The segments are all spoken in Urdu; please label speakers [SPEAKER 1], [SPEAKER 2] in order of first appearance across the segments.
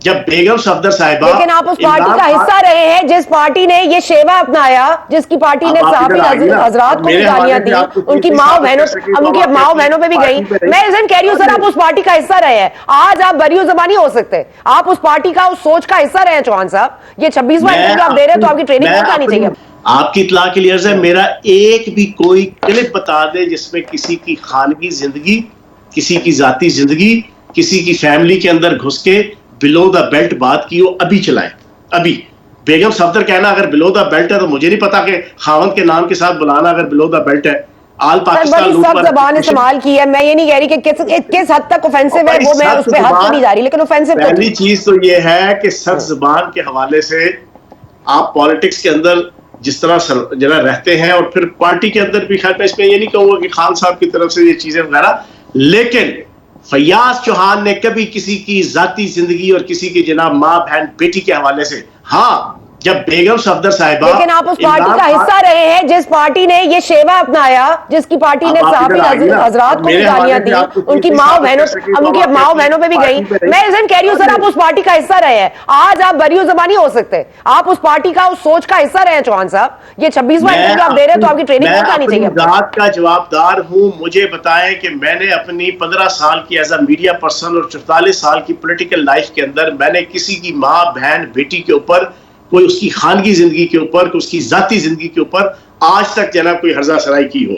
[SPEAKER 1] جب بیگم صفدر صاحبہ،
[SPEAKER 2] لیکن آپ اس پارٹی کا حصہ رہے ہیں جس پارٹی نے یہ شیوا اپنایا، جس کی پارٹی نے صحافی حضرات کو بھی گالیاں دی، ان کی ماں بہنوں، ان کی ماں بہنوں پہ بھی گئی. میں اس کہہ رہی ہوں سر آپ اس پارٹی کا حصہ رہے ہیں. آج آپ بری زبانی ہو سکتے، آپ اس پارٹی کا اس سوچ کا حصہ رہے ہیں. چوہان صاحب یہ 26واں انٹرویو آپ دے رہے ہیں تو آپ کی ٹریننگ ہو جانی چاہیے.
[SPEAKER 1] آپ کی اطلاع کے لیے عرض ہے، میرا ایک بھی کوئی کلپ بتا دے جس میں کسی کی خانگی زندگی، کسی کی ذاتی زندگی، کسی کی فیملی کے اندر گھس کے بلو دا بیلٹ بات کی ہو، ابھی چلائیں. ابھی بیگم صفدر کہنا اگر بلو دا بیلٹ ہے تو مجھے نہیں پتا کہ خاوند کے نام کے ساتھ بلانا اگر بلو دا بیلٹ ہے. آل پاکستان
[SPEAKER 2] بڑی سخت زبان استعمال کی ہے. میں یہ نہیں کہہ رہی کہ کس حد تک اوفینسو ہے وہ میں اس پہ حد تو نہیں جا رہی، لیکن اوفینسو تو
[SPEAKER 1] پہلی چیز تو یہ ہے کہ سخت زبان کے حوالے سے آپ پالیٹکس کے اندر جس طرح جنا رہتے ہیں، اور پھر پارٹی کے اندر بھی، خیر میں اس میں یہ نہیں کہوں گا کہ خان صاحب کی طرف سے یہ چیزیں وغیرہ، لیکن فیاض چوہان نے کبھی کسی کی ذاتی زندگی اور کسی کی جناب ماں بہن بیٹی کے حوالے سے، ہاں جب بیگم صفدر صاحبہ،
[SPEAKER 2] لیکن آپ اس پارٹی کا حصہ رہے ہیں جس پارٹی نے یہ شیوا اپنایا، جس کی پارٹی نے صحافی حضرات کو بھی گالیاں دی، ان کی ماں بہنوں، ان کی ماں بہنوں پہ بھی گئی. میں اس کہہ رہی ہوں سر آپ اس پارٹی کا حصہ رہے ہیں. آج آپ بری زبانی ہو سکتے، آپ اس پارٹی کا اس سوچ کا حصہ رہے ہیں. چوہان صاحب یہ 26واں انٹرویو آپ دے رہے ہیں تو آپ کی ٹریننگ ہو جانی چاہیے.
[SPEAKER 1] میں ذات کا جواب دار ہوں. مجھے بتائیں کہ میں نے اپنی 15 سال کی ایز اے میڈیا پرسن اور 44 سال کی پولیٹیکل لائف کے اندر میں نے کسی کی ماں بہن بیٹی کے اوپر، کوئی اس کی خانگی زندگی کے اوپر، کوئی اس کی ذاتی زندگی کے اوپر آج تک جناب کوئی ہرزہ سرائی کی ہو؟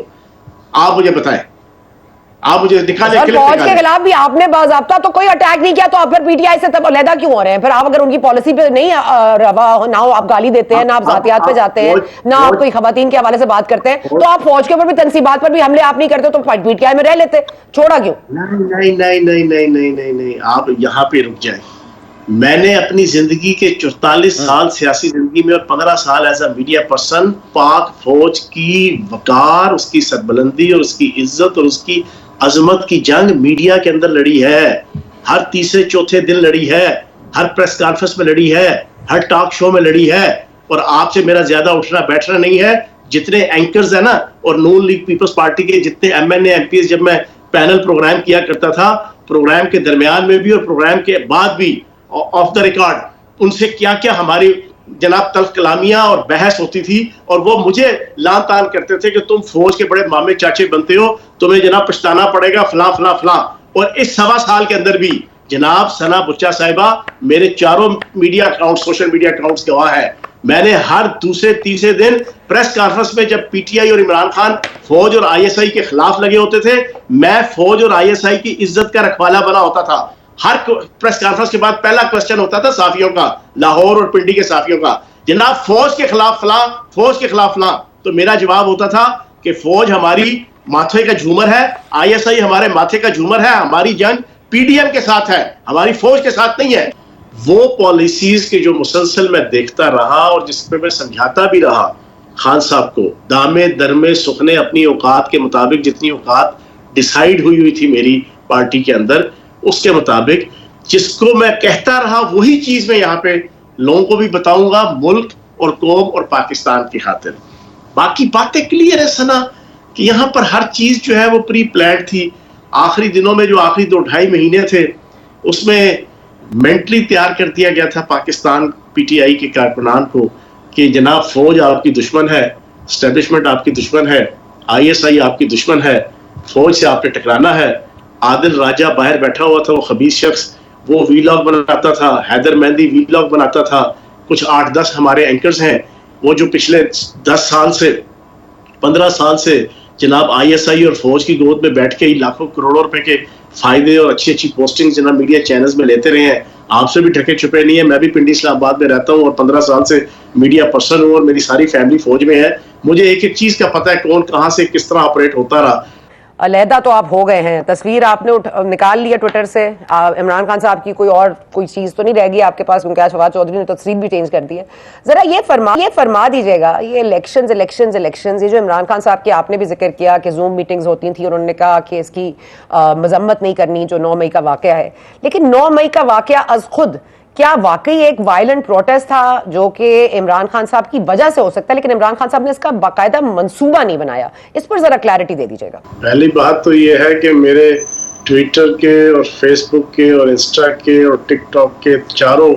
[SPEAKER 1] آپ مجھے بتائیں، آپ مجھے دکھانے کے لیے
[SPEAKER 2] فوج کے خلاف بھی آپ نے باضابطہ تو کوئی اٹیک نہیں کیا، تو آپ پھر پی ٹی آئی سے علیحدہ کیوں ہو رہے ہیں؟ پھر آپ اگر ان کی پالیسی پہ نہیں روا، نہ آپ گالی دیتے ہیں، نہ آپ ذاتیات پہ جاتے ہیں، نہ آپ کوئی خواتین کے حوالے سے بات کرتے ہیں، تو آپ فوج کے اوپر بھی تنصیبات پر بھی حملے آپ نہیں کرتے تو پی ٹی آئی میں رہ لیتے، چھوڑا کیوں؟
[SPEAKER 1] نہیں، آپ یہاں پہ رک جائیں. میں نے اپنی زندگی کے 44 سال سیاسی زندگی میں اور 15 سال ایز اے میڈیا پرسن پاک فوج کی وقار، اس کی سربلندی اور اس کی عزت اور اس کی عظمت کی جنگ میڈیا کے اندر لڑی ہے. ہر تیسرے چوتھے دن لڑی ہے، ہر پریس کانفرنس میں لڑی ہے، ہر ٹاک شو میں لڑی ہے. اور آپ سے میرا زیادہ اٹھنا بیٹھنا نہیں ہے. جتنے اینکرز ہیں نا، اور نون لیگ پیپلز پارٹی کے جتنے M N A M P, جب میں پینل پروگرام کیا کرتا تھا، پروگرام کے درمیان میں بھی اور پروگرام کے بعد بھی آف دا ریکارڈ ان سے کیا کیا ہماری جناب تلخ کلامیاں اور بحث ہوتی تھی، اور وہ مجھے لان تان کرتے تھے کہ تم فوج کے بڑے مامے چاچے بنتے ہو، تمہیں جناب پچھتانا پڑے گا فلاں فلاں فلاں. اور اس 1.25 سال کے اندر بھی جناب ثنا بچہ صاحبہ میرے چاروں media account, social media accounts گواہ ہے. میں نے ہر دوسرے تیسرے دن پریس کانفرنس میں جب پی ٹی آئی اور عمران خان فوج اور آئی ایس آئی کے خلاف لگے ہوتے تھے، میں فوج اور آئی ایس آئی کی عزت کا رکھوالا بنا ہوتا تھا. ہر پریس کانفرنس کے بعد پہلا کوسچن ہوتا تھا صحافیوں کا، لاہور اور پنڈی کے صحافیوں کا، جناب فوج کے خلاف فلاں، فوج کے خلاف فلاں. تو میرا جواب ہوتا تھا کہ فوج ہماری ماتھے کا جھومر ہے، آئی ایس آئی ہمارے ماتھے کا جھومر ہے، ہماری جنگ پی ڈی ایم کے ساتھ ہے، ہماری فوج کے ساتھ نہیں ہے. وہ پالیسیز کے جو مسلسل میں دیکھتا رہا اور جس پہ میں سمجھاتا بھی رہا خان صاحب کو، دامے درمے سخنے اپنی اوقات کے مطابق، جتنی اوقات ڈیسائیڈ ہوئی تھی میری پارٹی کے اندر، اس کے مطابق جس کو میں کہتا رہا وہی چیز میں یہاں پہ لوگوں کو بھی بتاؤں گا، ملک اور قوم اور پاکستان کی خاطر. باقی باتیں کلیئر ہے سنا کہ یہاں پر ہر چیز جو ہے وہ پری پلانڈ تھی. آخری دنوں میں جو آخری 2-2.5 مہینے تھے اس میں مینٹلی تیار کر دیا گیا تھا پاکستان پی ٹی آئی کے کارکنان کو کہ جناب فوج آپ کی دشمن ہے، اسٹیبلشمنٹ آپ کی دشمن ہے، آئی ایس آئی آپ کی دشمن ہے، فوج سے آپ نے ٹکرانا ہے. عادل راجہ باہر بیٹھا ہوا تھا، وہ خبیث شخص، وہ ویلاگ بناتا تھا، حیدر مہندی ویلاگ بناتا تھا. کچھ 8-10 ہمارے اینکرز ہیں وہ جو پچھلے 10 سال سے 15 سال سے جناب آئی ایس آئی اور فوج کی گود میں بیٹھ کے ہی لاکھوں کروڑوں روپے کے فائدے اور اچھی اچھی پوسٹنگ جناب میڈیا چینلز میں لیتے رہے ہیں. آپ سے بھی ڈھکے چھپے نہیں ہے. میں بھی پنڈی اسلام آباد میں رہتا ہوں اور 15 سال سے میڈیا پرسن ہوں اور میری ساری فیملی فوج میں ہے. مجھے ایک ایک چیز کا پتہ ہے کون کہاں سے کس طرح آپریٹ ہوتا رہا.
[SPEAKER 2] علیحدہ تو آپ ہو گئے ہیں، تصویر آپ نے نکال لی ہے ٹویٹر سے. عمران خان صاحب کی کوئی چیز تو نہیں رہ گئی آپ کے پاس، کیونکہ فواد چودھری نے تصویر بھی چینج کر دی ہے. ذرا یہ فرما دیجیے گا، یہ الیکشنز یہ جو عمران خان صاحب کے آپ نے بھی ذکر کیا کہ زوم میٹنگز ہوتی تھیں اور انہوں نے کہا کہ اس کی مذمت نہیں کرنی جو 9 مئی کا واقعہ ہے، لیکن 9 مئی کا واقعہ از خود کیا واقعی ایک وائلنٹ پروٹیسٹ تھا جو کہ عمران خان صاحب کی وجہ سے ہو سکتا ہے، لیکن عمران خان صاحب نے اس کا باقاعدہ منصوبہ نہیں بنایا؟ اس پر ذرا کلیئرٹی دے دیجیے گا.
[SPEAKER 1] پہلی بات تو یہ ہے کہ میرے ٹویٹر کے اور فیس بک کے اور انسٹا کے اور ٹک ٹاک کے چاروں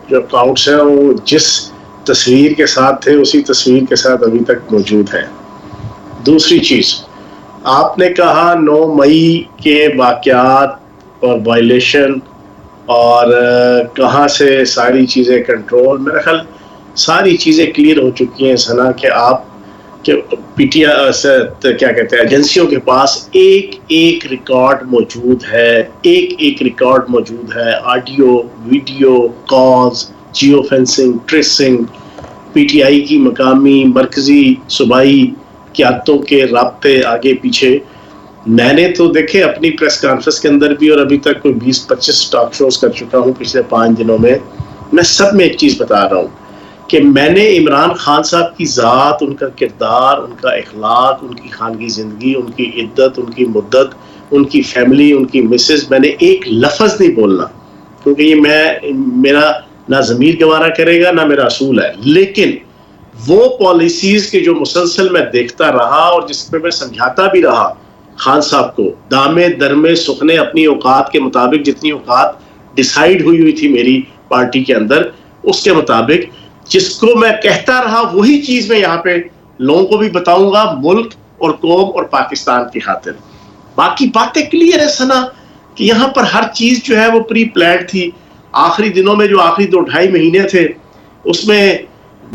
[SPEAKER 1] جو اکاؤنٹس ہیں وہ جس تصویر کے ساتھ تھے اسی تصویر کے ساتھ ابھی تک موجود ہیں. دوسری چیز، آپ نے کہا 9 مئی کے واقعات اور وائلیشن اور کہاں سے ساری چیزیں کنٹرول، میرا خیال ساری چیزیں کلیئر ہو چکی ہیں سنا کہ آپ کہ پی ٹی آئی کیا کہتے ہیں ایجنسیوں کے پاس ایک ایک ریکارڈ موجود ہے، ایک ایک ریکارڈ موجود ہے، audio video calls, geofencing, tracing, P T I کی مقامی مرکزی صوبائی قیادتوں کے رابطے آگے پیچھے. میں نے تو دیکھے اپنی پریس کانفرنس کے اندر بھی اور ابھی تک کوئی 20-25 ٹاک شوز کر چکا ہوں پچھلے 5 دنوں میں سب میں ایک چیز بتا رہا ہوں کہ میں نے عمران خان صاحب کی ذات، ان کا کردار، ان کا اخلاق، ان کی خانگی زندگی، ان کی عدت، ان کی مدت، ان کی فیملی، ان کی مسز، میں نے ایک لفظ نہیں بولنا کیونکہ یہ میرا نہ ضمیر گوارا کرے گا نہ میرا اصول ہے. لیکن وہ پالیسیز کے جو مسلسل میں دیکھتا رہا اور جس پہ میں سمجھاتا بھی رہا خان صاحب کو، دامے درمے سخنے اپنی اوقات کے مطابق، جتنی اوقات ڈیسائیڈ ہوئی تھی میری پارٹی کے اندر اس کے مطابق، جس کو میں کہتا رہا وہی چیز میں یہاں پہ لوگوں کو بھی بتاؤں گا، ملک اور قوم اور پاکستان کی خاطر. باقی باتیں کلیئر ہے سنا کہ یہاں پر ہر چیز جو ہے وہ پری پلانڈ تھی. آخری دنوں میں جو آخری 2-2.5 مہینے تھے اس میں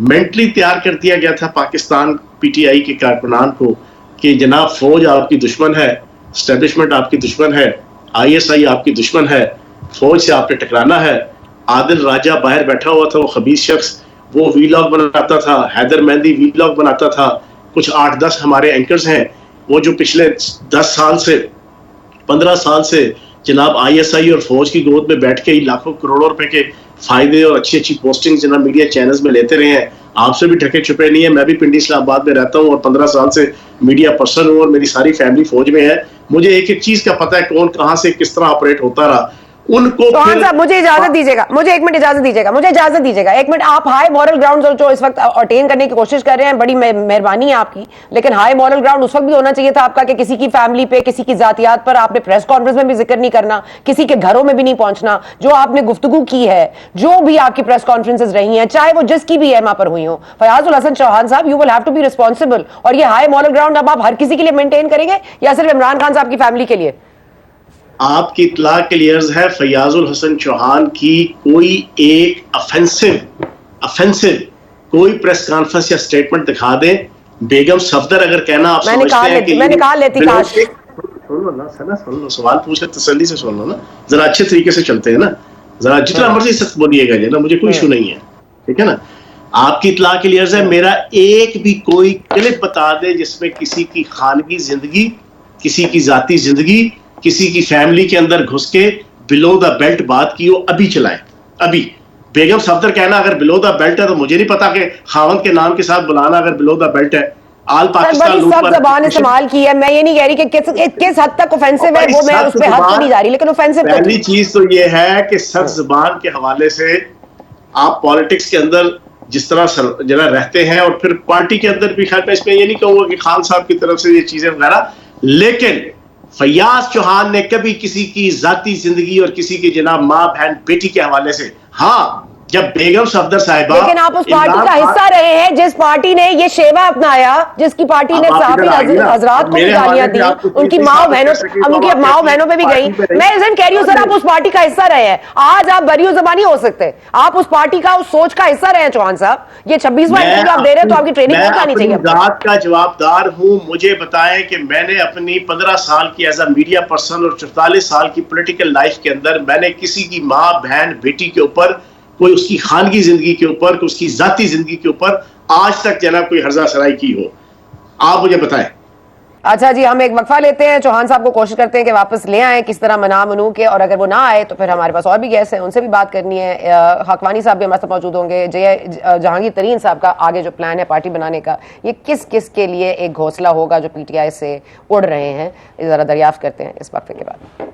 [SPEAKER 1] مینٹلی تیار کر دیا گیا تھا پاکستان پی ٹی آئی کے کارکنان کو کہ جناب فوج آپ کی دشمن ہے، اسٹیبلشمنٹ آپ کی دشمن ہے، آئی ایس آئی آپ کی دشمن ہے، فوج سے آپ نے ٹکرانا ہے. عادل راجہ باہر بیٹھا ہوا تھا، وہ خبیث شخص، وہ وی لاگ بناتا تھا، حیدر مہندی وی لاگ بناتا تھا. کچھ 8-10 ہمارے اینکرز ہیں وہ جو پچھلے 10 سال سے 15 سال سے جناب آئی ایس آئی اور فوج کی گود میں بیٹھ کے ہی لاکھوں کروڑوں روپے کے فائدے اور اچھی اچھی پوسٹنگ جناب میڈیا چینلز میں لیتے رہے ہیں. آپ سے بھی ڈھکے چھپے نہیں ہیں. میں بھی پنڈی اسلام آباد میں رہتا ہوں اور 15 سال سے میڈیا پرسن ہوں اور میری ساری فیملی فوج میں ہے. مجھے ایک ایک چیز کا پتہ ہے کون کہاں سے کس طرح آپریٹ ہوتا رہا. ان کو
[SPEAKER 2] چوہان صاحب مجھے اجازت دیجیے گا، مجھے 1 منٹ اجازت دیجیے گا، مجھے اجازت دیجیے گا 1 منٹ. آپ ہائی مورل گراؤنڈ جو اس وقت اٹین کرنے کی کوشش کر رہے ہیں، بڑی مہربانی ہے آپ کی، لیکن ہائی مورل گراؤنڈ اس وقت بھی ہونا چاہیے تھا آپ کا کہ کسی کی فیملی پہ، کسی کی ذاتیات پر آپ نے پریس کانفرنس میں بھی ذکر نہیں کرنا، کسی کے گھروں میں بھی نہیں پہنچنا. جو آپ نے گفتگو کی ہے، جو بھی آپ کی پریس کانفرنسز رہی ہیں، چاہے وہ جس کی بھی ایما پر ہوئی ہوں، فیاض الحسن چوہان صاحب you will have to be responsible. اور یہ ہائی مورل گراؤنڈ اب آپ ہر کسی کے لیے مینٹین کریں گے یا صرف عمران خان صاحب کی فیملی کے لیے؟
[SPEAKER 1] آپ کی اطلاع کے لیے عرض ہے فیاض الحسن چوہان کی کوئی ایک افینسو کوئی پریس کانفرنس یا سٹیٹمنٹ دکھا دیں. بیگم صفدر اگر کہنا آپ سمجھتے ہیں کہ
[SPEAKER 2] میں نکال لیتی کاش.
[SPEAKER 1] سن لو سوال پوچھے تسلی سے سن لو نا، ذرا اچھے طریقے سے چلتے ہیں نا، ذرا جتنا مرضی سخت بولیے گا نا، مجھے کوئی ایشو نہیں ہے، ٹھیک ہے نا. آپ کی اطلاع کے لیے عرض ہے میرا ایک بھی کوئی کلپ بتا دے جس میں کسی کی خانگی زندگی، کسی کی ذاتی زندگی، کسی کی فیملی کے اندر گھس کے بلو دا بیلٹ بات کی ہو، ابھی چلائیں. ابھی بیگم صفدر کہنا اگر بلو دا بیلٹ ہے تو مجھے نہیں پتا کہ خاوند کے نام کے ساتھ بلانا اگر بلو دا بیلٹ ہے. آل پاکستان
[SPEAKER 2] بڑی سخت زبان استعمال کی ہے. میں یہ نہیں کہہ رہی کہ کس حد تک اوفینسو ہے، وہ میں اس پہ حد تو نہیں جا رہی، لیکن اوفینسو تو
[SPEAKER 1] پہلی چیز تو یہ ہے کہ سخت زبان کے حوالے سے آپ پالیٹکس کے اندر جس طرح جناب رہتے ہیں اور پھر پارٹی کے اندر بھی، خیر میں اس میں یہ نہیں کہوں گا کہ خان صاحب کی طرف سے یہ چیزیں وغیرہ، لیکن فیاض چوہان نے کبھی کسی کی ذاتی زندگی اور کسی کی جناب ماں بہن بیٹی کے حوالے سے، ہاں جب بیگم صفدر صاحبہ،
[SPEAKER 2] لیکن آپ اس پارٹی کا حصہ رہے ہیں جس پارٹی نے یہ شیوا اپنایا، جس کی پارٹی نے صحافی حضرات کو بھی گالیاں دی، ان کی ماں بہنوں، اب ان کی ماں بہنوں پہ بھی گئی. میں اس دن کہہ رہی ہوں سر آپ اس پارٹی کا حصہ رہے ہیں، آج آپ بری زبانی ہو سکتے، آپ اس پارٹی کا اس سوچ کا حصہ رہے ہیں. چوہان صاحب یہ 26واں انٹرویو آپ دے رہے ہیں تو آپ کی ٹریننگ کون کرانی چاہیے؟
[SPEAKER 1] میں ذات کا جوابدار ہوں. مجھے بتائیں کہ میں نے اپنی 15 سال کی ایز اے میڈیا پرسن اور 44 سال کی پولیٹیکل لائف کے اندر میں نے کسی کی ماں بہن بیٹی کے اوپر، کوئی اس کی خانگی زندگی کے اوپر، کوئی اس کی ذاتی زندگی کے اوپر آج تک جناب کوئی ہرزہ سرائی کی ہو؟ آپ مجھے بتائیں.
[SPEAKER 2] اچھا جی، ہم ایک وقفہ لیتے ہیں. چوہان صاحب کو کوشش کرتے ہیں کہ واپس لے آئیں کس طرح منو کے، اور اگر وہ نہ آئے تو پھر ہمارے پاس اور بھی گیسٹ ہیں، ان سے بھی بات کرنی ہے. حقوانی صاحب بھی ہمارے ساتھ موجود ہوں گے. جہانگیر ترین صاحب کا آگے جو پلان ہے پارٹی بنانے کا، یہ کس کس کے لیے ایک گھونسلہ ہوگا جو پی ٹی آئی سے اڑ رہے ہیں، ذرا دریافت کرتے ہیں اس وقفے کے بعد.